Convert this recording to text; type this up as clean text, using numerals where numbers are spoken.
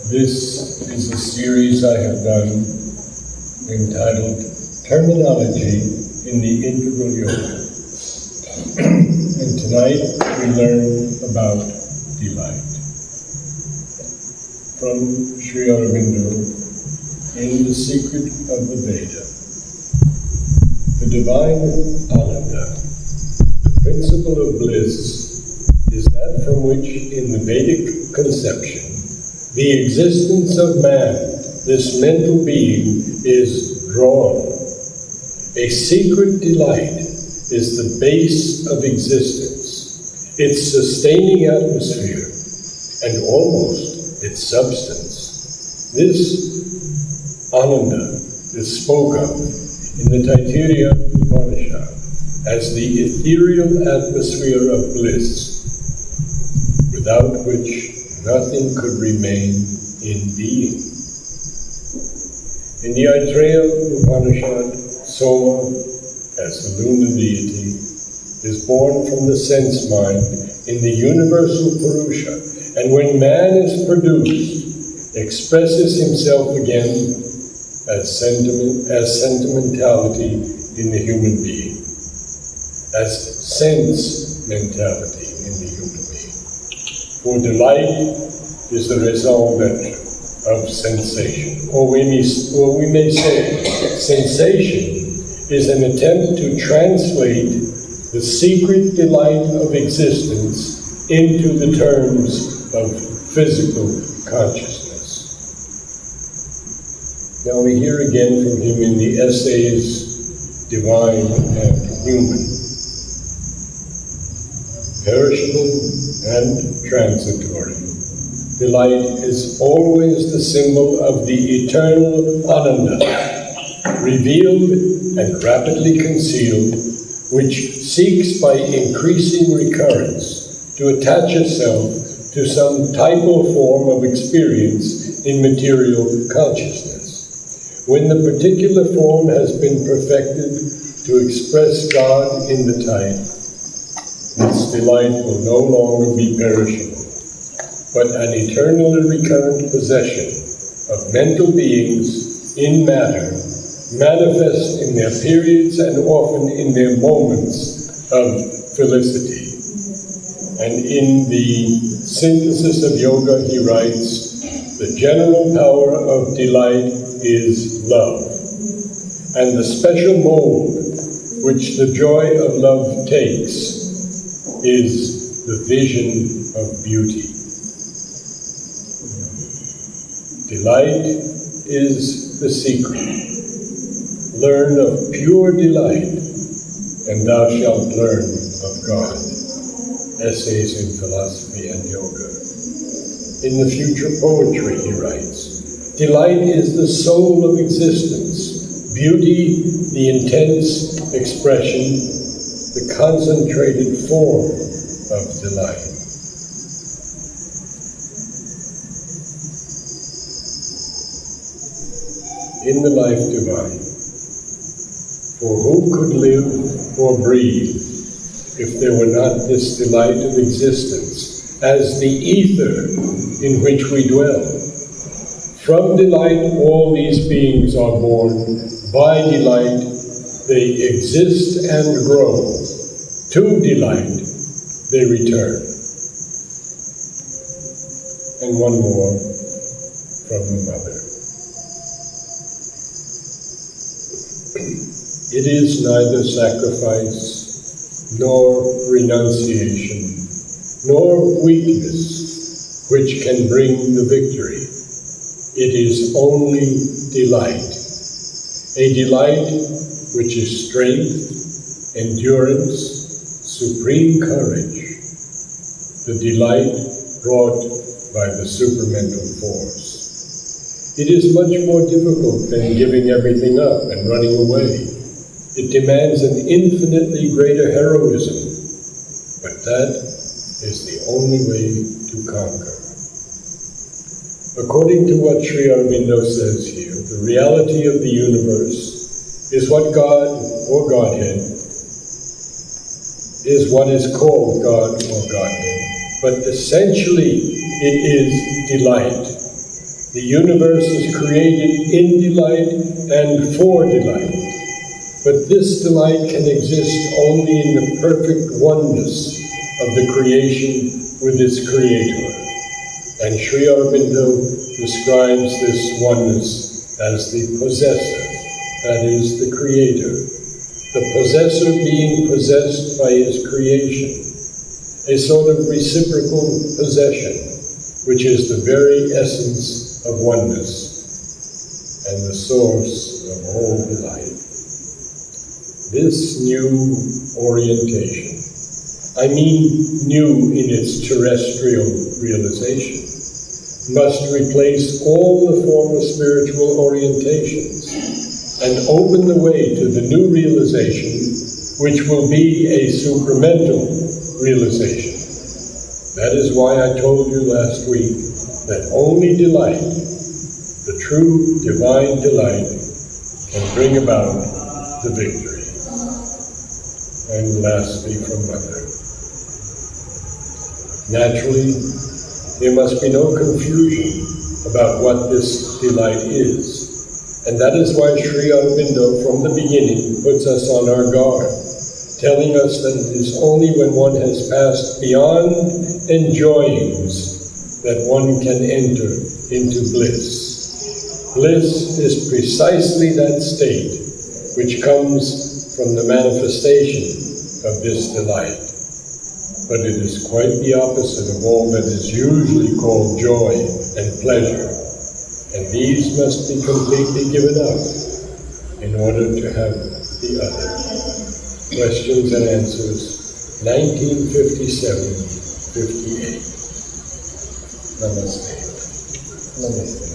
This is a series I have done entitled Terminology in the Integral Yoga. And tonight we learn about delight. From Sri Aurobindo in The Secret of the Veda. The divine Ananda, the principle of bliss, is that from which in the Vedic conception the existence of man, this mental being, is drawn. A secret delight is the base of existence, its sustaining atmosphere, and almost its substance. This Ananda is spoke of in the Taittiriya Upanishad as the ethereal atmosphere of bliss, without which nothing could remain in being. In the Aitreya Upanishad, Soma, as the lunar deity, is born from the sense mind in the universal Purusha, and when man is produced, expresses himself again as sentimentality in the human being, as sense mentality in the human being. For delight is the resultant of sensation, or we may say sensation is an attempt to translate the secret delight of existence into the terms of physical consciousness. Now we hear again from him in the essays Divine and Human. Perishable and transitory, delight is always the symbol of the eternal Ananda, revealed and rapidly concealed, which seeks by increasing recurrence to attach itself to some type or form of experience in material consciousness. When the particular form has been perfected to express God in the type, its delight will no longer be perishable, but an eternally recurrent possession of mental beings in matter, manifest in their periods and often in their moments of felicity. And in the Synthesis of Yoga, he writes, the general power of delight is love, and the special mold which the joy of love takes is the vision of beauty. Delight is the secret. Learn of pure delight, and thou shalt learn of God. Essays in Philosophy and Yoga. In the Future Poetry, he writes, delight is the soul of existence, beauty the intense expression, the concentrated form of delight. In the life divine, for who could live or breathe if there were not this delight of existence as the ether in which we dwell? From delight all these beings are born, by delight they exist and grow, to delight they return. And one more from the Mother. It is neither sacrifice, nor renunciation, nor weakness which can bring the victory. It is only delight, a delight which is strength, endurance, supreme courage, the delight brought by the supermental force. It is much more difficult than giving everything up and running away. It demands an infinitely greater heroism, but that is the only way to conquer. According to what Sri Aurobindo says here, the reality of the universe is what God or Godhead is what is called God or Godhead, but essentially it is delight. The universe is created in delight and for delight. But this delight can exist only in the perfect oneness of the creation with its creator. And Sri Aurobindo describes this oneness as the possessor, that is, the creator. The possessor being possessed by his creation, a sort of reciprocal possession, which is the very essence of oneness and the source of all delight. This new orientation, I mean new in its terrestrial realization, must replace all the former spiritual orientations and open the way to the new realization, which will be a supramental realization. That is why I told you last week that only delight, the true divine delight, can bring about the victory. And lastly, from Mother. Naturally, there must be no confusion about what this delight is. And that is why Sri Aurobindo, from the beginning, puts us on our guard, telling us that it is only when one has passed beyond enjoyings that one can enter into bliss. Bliss is precisely that state which comes from the manifestation of this delight. But it is quite the opposite of all that is usually called joy and pleasure. And these must be completely given up in order to have the other. Questions and answers, 1957-58. Namaste. Namaste.